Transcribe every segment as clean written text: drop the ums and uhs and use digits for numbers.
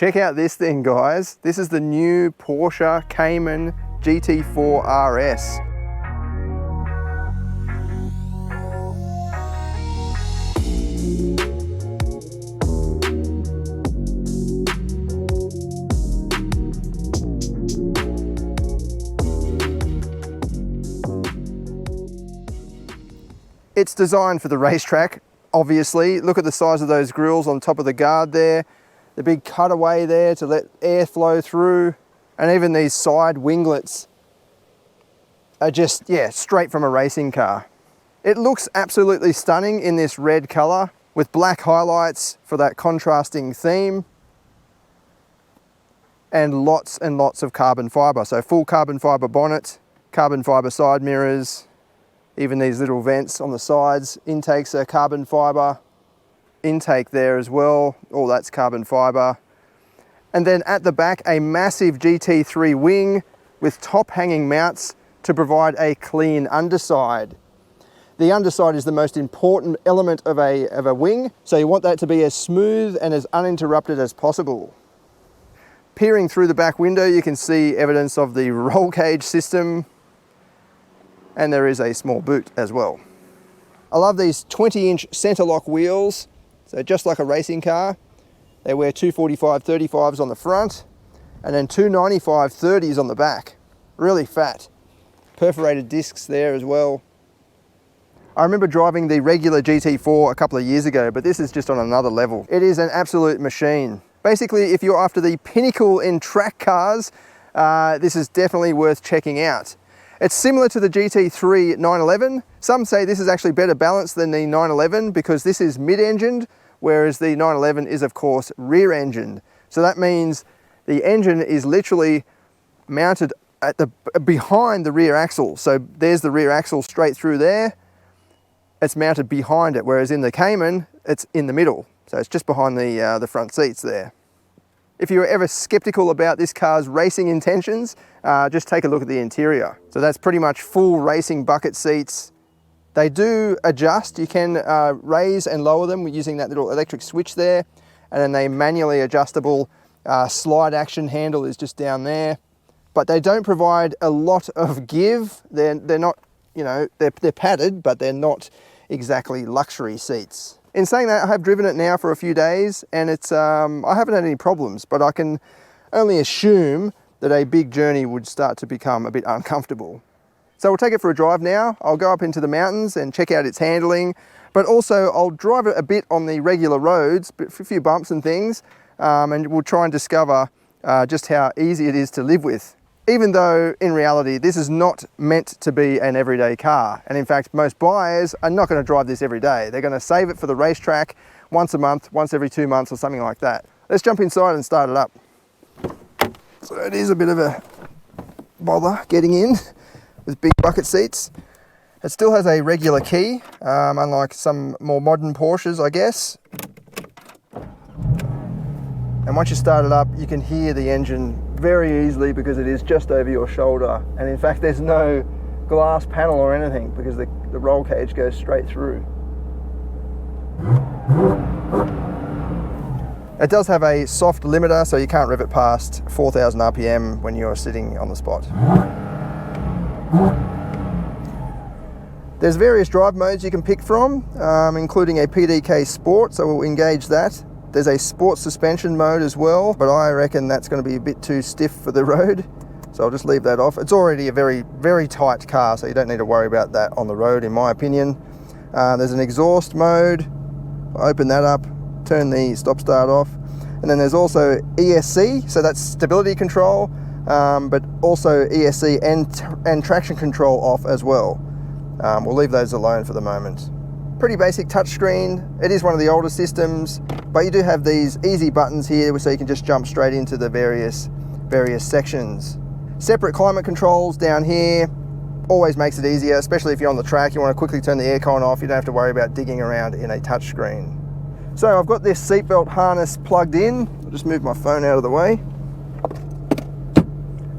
Check out this thing, guys. This is the new Porsche Cayman GT4 RS. It's designed for the racetrack, obviously. Look at the size of those grills on top of the guard there. The big cutaway there to let air flow through. And even these side winglets are just, yeah, straight from a racing car. It looks absolutely stunning in this red color with black highlights for that contrasting theme. And lots of carbon fiber. So full carbon fiber bonnet, carbon fiber side mirrors, even these little vents on the sides. Intakes are carbon fiber. Intake there as well, all that's carbon fiber. And then at the back, a massive GT3 wing with top hanging mounts to provide a clean underside. The underside is the most important element of a wing, so you want that to be as smooth and as uninterrupted as possible. Peering through the back window, you can see evidence of the roll cage system, and there is a small boot as well. I love these 20-inch center lock wheels. So just like a racing car, they wear 245/35s on the front and then 295/30s on the back. Really fat. Perforated discs there as well. I remember driving the regular GT4 a couple of years ago, but this is just on another level. It is an absolute machine. Basically, if you're after the pinnacle in track cars, this is definitely worth checking out. It's similar to the GT3 911. Some say this is actually better balanced than the 911 because this is mid-engined, whereas the 911 is of course rear-engined. So that means the engine is literally mounted at behind the rear axle. So there's the rear axle straight through there. It's mounted behind it, whereas in the Cayman, it's in the middle. So it's just behind the front seats there. If you're ever skeptical about this car's racing intentions, just take a look at the interior. So that's pretty much full racing bucket seats. They do adjust. You can raise and lower them using that little electric switch there, and then they manually adjustable slide action handle is just down there. But they don't provide a lot of give. They're not, you know, they're padded, but they're not exactly luxury seats. In saying that, I have driven it now for a few days, and it's I haven't had any problems, but I can only assume that a big journey would start to become a bit uncomfortable. So we'll take it for a drive now. I'll go up into the mountains and check out its handling, but also I'll drive it a bit on the regular roads, a few bumps and things, and we'll try and discover just how easy it is to live with. Even though in reality, this is not meant to be an everyday car. And in fact, most buyers are not going to drive this every day. They're going to save it for the racetrack once a month, once every 2 months or something like that. Let's jump inside and start it up. So it is a bit of a bother getting in with big bucket seats. It still has a regular key, unlike some more modern Porsches, I guess. And once you start it up, you can hear the engine very easily because it is just over your shoulder. And in fact, there's no glass panel or anything because the roll cage goes straight through. It does have a soft limiter, so you can't rev it past 4,000 RPM when you're sitting on the spot. There's various drive modes you can pick from, including a PDK Sport, so we'll engage that. There's a sport suspension mode as well, but I reckon that's going to be a bit too stiff for the road, so I'll just leave that off. It's already a very tight car, so you don't need to worry about that on the road, in my opinion. There's an exhaust mode. I'll open that up, turn the stop-start off, and then there's also ESC, so that's stability control, but also ESC and traction control off as well. We'll leave those alone for the moment. Pretty basic touchscreen. It is one of the older systems, but you do have these easy buttons here so you can just jump straight into the various sections. Separate climate controls down here always makes it easier, especially if you're on the track. You want to quickly turn the aircon off. You don't have to worry about digging around in a touchscreen. So I've got this seatbelt harness plugged in. I'll just move my phone out of the way.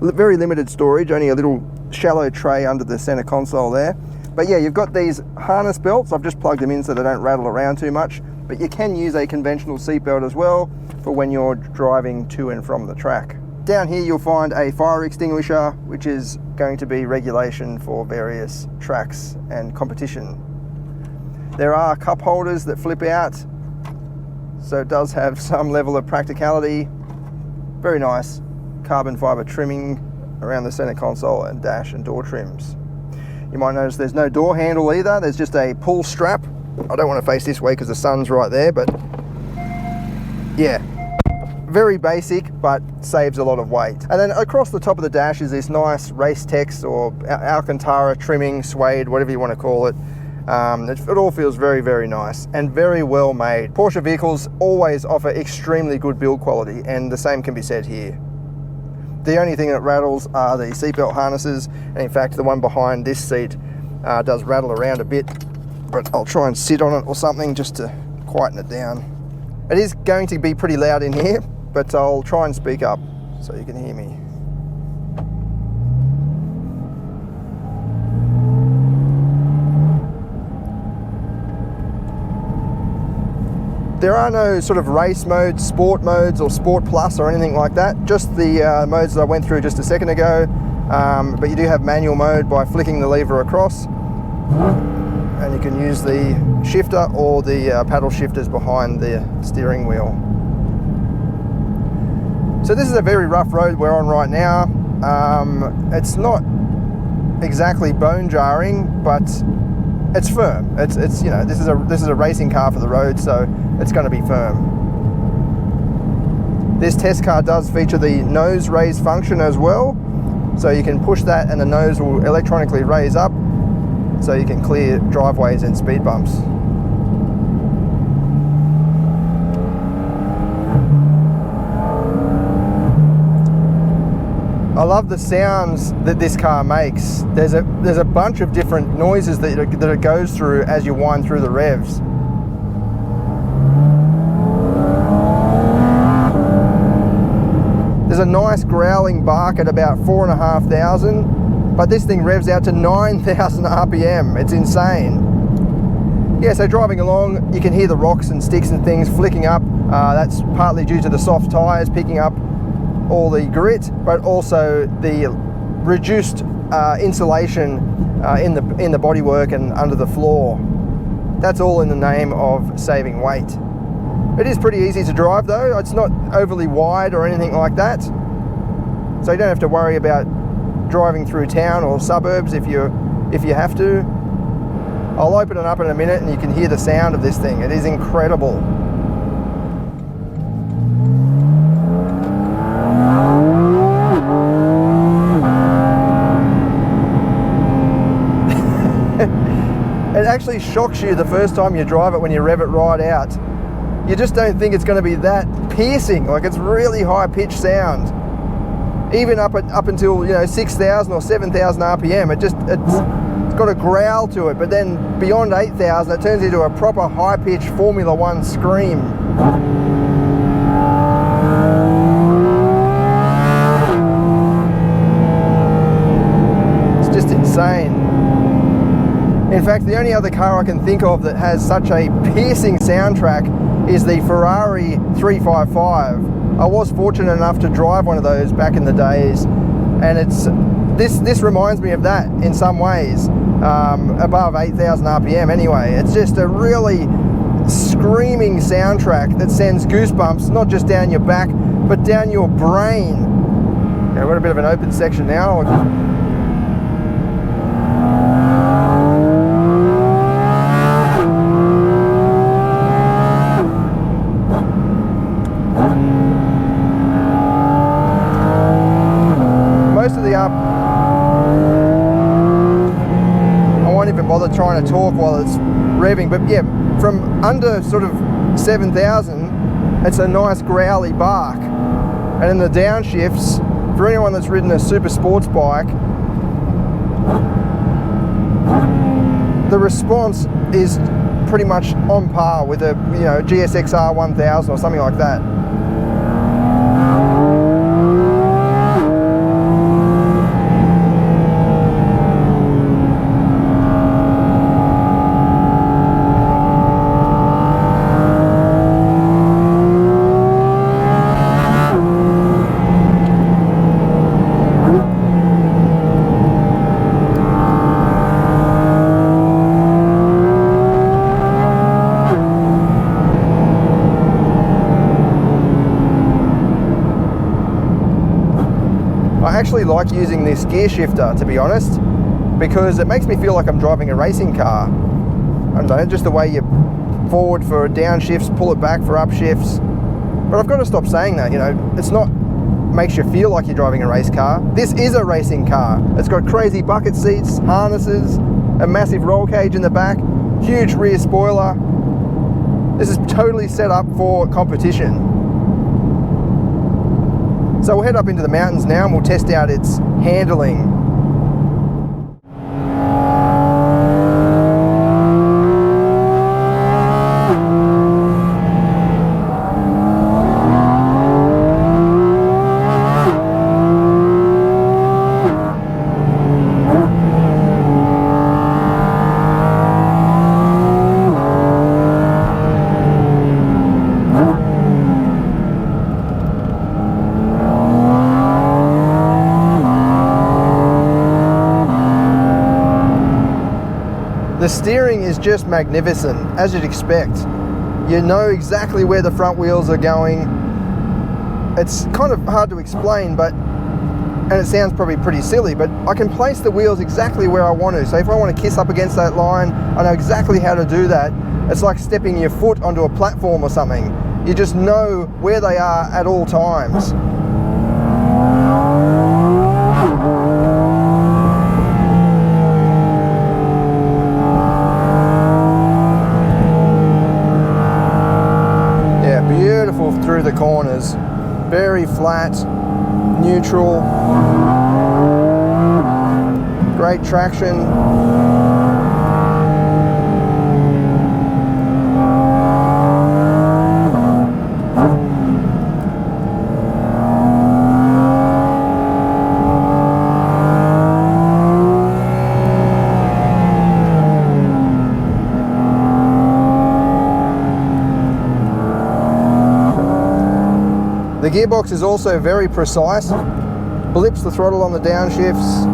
Very limited storage, only a little shallow tray under the center console there. But yeah, you've got these harness belts. I've just plugged them in so they don't rattle around too much. but you can use a conventional seatbelt as well for when you're driving to and from the track. Down here you'll find a fire extinguisher, which is going to be regulation for various tracks and competition. There are cup holders that flip out, so it does have some level of practicality. Very nice carbon fibre trimming around the center console and dash and door trims. You might notice there's no door handle either, there's just a pull strap. I don't want to face this way because the sun's right there, but yeah, very basic, but saves a lot of weight. And then across the top of the dash is this nice race text or Alcantara trimming, suede, whatever you want to call it. It all feels very, very nice and very well made. Porsche vehicles always offer extremely good build quality, and the same can be said here. The only thing that rattles are the seatbelt harnesses, and in fact the one behind this seat does rattle around a bit, but I'll try and sit on it or something just to quieten it down. It is going to be pretty loud in here, but I'll try and speak up so you can hear me. There are no sort of race modes, sport modes, or sport plus or anything like that. Just the modes that I went through just a second ago. But you do have manual mode by flicking the lever across. And you can use the shifter or the paddle shifters behind the steering wheel. So this is a very rough road we're on right now. It's not exactly bone jarring, but it's firm. It's you know, this is a racing car for the road, so it's going to be firm. This test car does feature the nose raise function as well, so you can push that and the nose will electronically raise up, so you can clear driveways and speed bumps. I love the sounds that this car makes. There's a bunch of different noises that it goes through as you wind through the revs. There's a nice growling bark at about 4,500, but this thing revs out to 9,000 RPM. It's insane. Yeah, so driving along, you can hear the rocks and sticks and things flicking up. That's partly due to the soft tyres picking up all the grit, but also the reduced insulation in the bodywork and under the floor. That's all in the name of saving weight. It is pretty easy to drive though. It's not overly wide or anything like that, so you don't have to worry about driving through town or suburbs if you have to. I'll open it up in a minute and you can hear the sound of this thing. It is incredible. It actually shocks you the first time you drive it when you rev it right out. You just don't think it's going to be that piercing. Like, it's really high pitched sound. Even up until, you know, 6,000 or 7,000 RPM, it's got a growl to it. But then beyond 8,000, it turns into a proper high pitched Formula One scream. It's just insane. In fact, the only other car I can think of that has such a piercing soundtrack is the Ferrari 355. I was fortunate enough to drive one of those back in the days, and this reminds me of that in some ways, above 8,000 RPM anyway. It's just a really screaming soundtrack that sends goosebumps not just down your back, but down your brain. Yeah, we've got a bit of an open section now. Bother trying to talk while it's revving, but yeah, from under sort of 7,000, it's a nice growly bark. And in the downshifts, for anyone that's ridden a super sports bike, the response is pretty much on par with a, you know, GSXR 1000 or something like that. actually like using this gear shifter, to be honest, because it makes me feel like I'm driving a racing car. I don't know, just the way you forward for downshifts, pull it back for upshifts. But I've got to stop saying that, you know, it's not makes you feel like you're driving a race car. This is a racing car. It's got crazy bucket seats, harnesses, a massive roll cage in the back, huge rear spoiler. This is totally set up for competition. So we'll head up into the mountains now and we'll test out its handling. The steering is just magnificent, as you'd expect. You know exactly where the front wheels are going. It's kind of hard to explain, and it sounds probably pretty silly, but I can place the wheels exactly where I want to. So if I want to kiss up against that line, I know exactly how to do that. It's like stepping your foot onto a platform or something. You just know where they are at all times. Through the corners, very flat, neutral, great traction. The gearbox is also very precise, blips the throttle on the downshifts,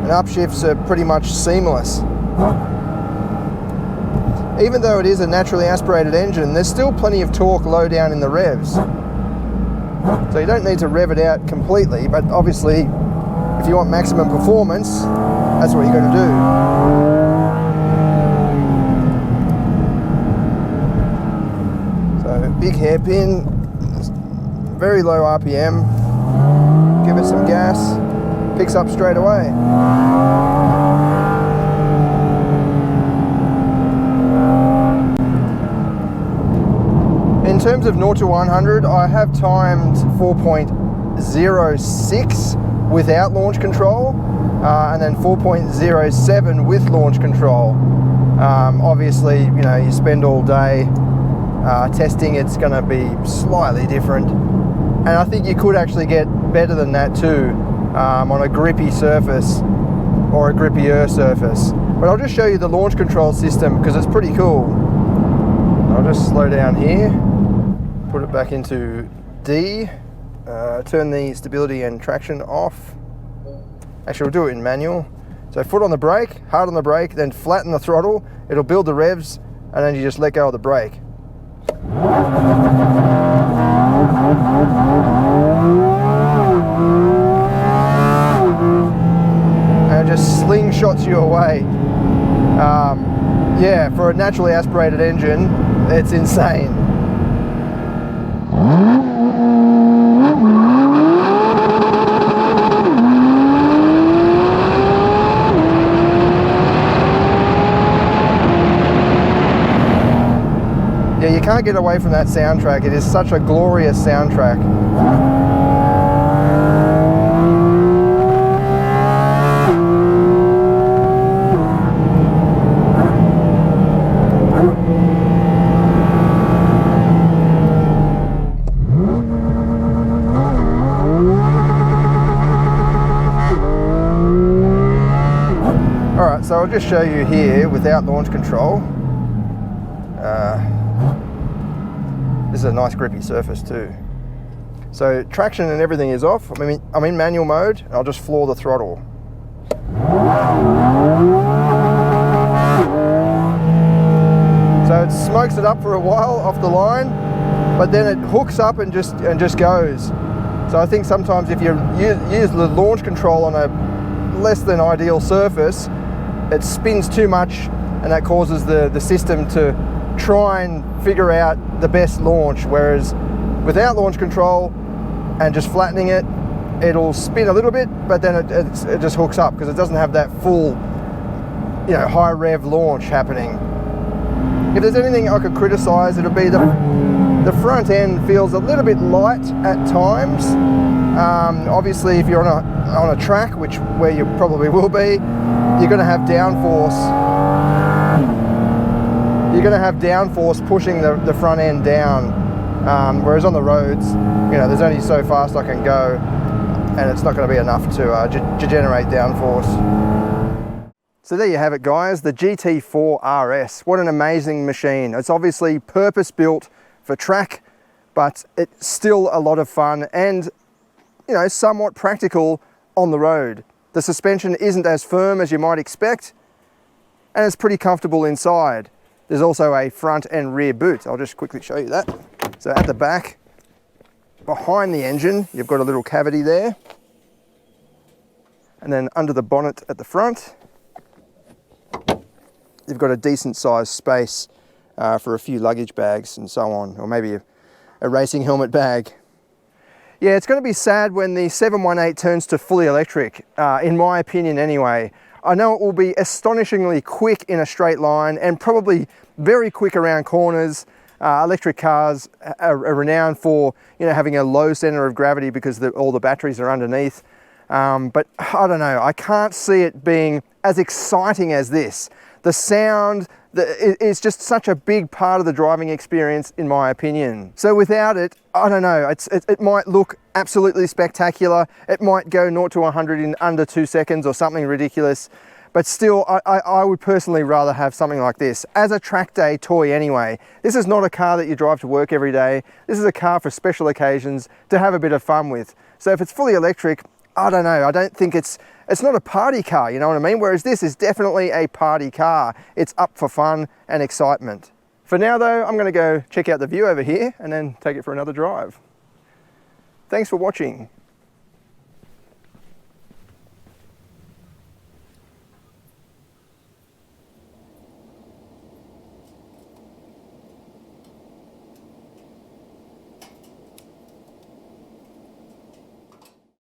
and upshifts are pretty much seamless. Even though it is a naturally aspirated engine, there's still plenty of torque low down in the revs. So you don't need to rev it out completely, but obviously if you want maximum performance, that's what you've got to do. Big hairpin, very low RPM, give it some gas, picks up straight away. In terms of 0 to 100, I have timed 4.06 without launch control, and then 4.07 with launch control. Obviously, you know, you spend all day testing, it's going to be slightly different, and I think you could actually get better than that too on a grippy surface or a grippier surface. But I'll just show you the launch control system because it's pretty cool. I'll just slow down here, put it back into D, turn the stability and traction off. Actually, we'll do it in manual. So foot on the brake, hard on the brake, then flatten the throttle, it'll build the revs, and then you just let go of the brake. And it just slingshots you away. Yeah, for a naturally aspirated engine, it's insane. Yeah, you can't get away from that soundtrack. It is such a glorious soundtrack. Alright, so I'll just show you here without launch control. This is a nice grippy surface too. So traction and everything is off. I mean, I'm in manual mode. I'll just floor the throttle. So it smokes it up for a while off the line. but then it hooks up and just goes. So I think sometimes if you use the launch control on a less than ideal surface, it spins too much, and that causes the system to try and figure out the best launch, whereas without launch control and just flattening it, it'll spin a little bit, but then it just hooks up because it doesn't have that full, you know, high rev launch happening. If there's anything I could criticize, it'll be the front end feels a little bit light at times. Obviously, if you're on a track, where you probably will be, you're going to have downforce. You're going to have downforce pushing the front end down. Whereas on the roads, you know, there's only so fast I can go, and it's not going to be enough to generate downforce. So there you have it, guys, the GT4 RS. What an amazing machine. It's obviously purpose-built for track, but it's still a lot of fun and, you know, somewhat practical on the road. The suspension isn't as firm as you might expect, and it's pretty comfortable inside. There's also a front and rear boot. I'll just quickly show you that. So at the back, behind the engine, you've got a little cavity there. And then under the bonnet at the front, you've got a decent sized space for a few luggage bags and so on, or maybe a racing helmet bag. Yeah, it's going to be sad when the 718 turns to fully electric, in my opinion anyway. I know it will be astonishingly quick in a straight line and probably very quick around corners. Electric cars are renowned for, you know, having a low center of gravity because all the batteries are underneath. But I don't know, I can't see it being as exciting as this. The sound is just such a big part of the driving experience, in my opinion. So without it, I don't know, it might look absolutely spectacular. It might go 0 to 100 in under 2 seconds or something ridiculous. But still, I would personally rather have something like this as a track day toy anyway. This is not a car that you drive to work every day. This is a car for special occasions to have a bit of fun with. So if it's fully electric, I don't know, I don't think it's not a party car, you know what I mean? Whereas this is definitely a party car. It's up for fun and excitement. For now though, I'm gonna go check out the view over here and then take it for another drive. Thanks for watching.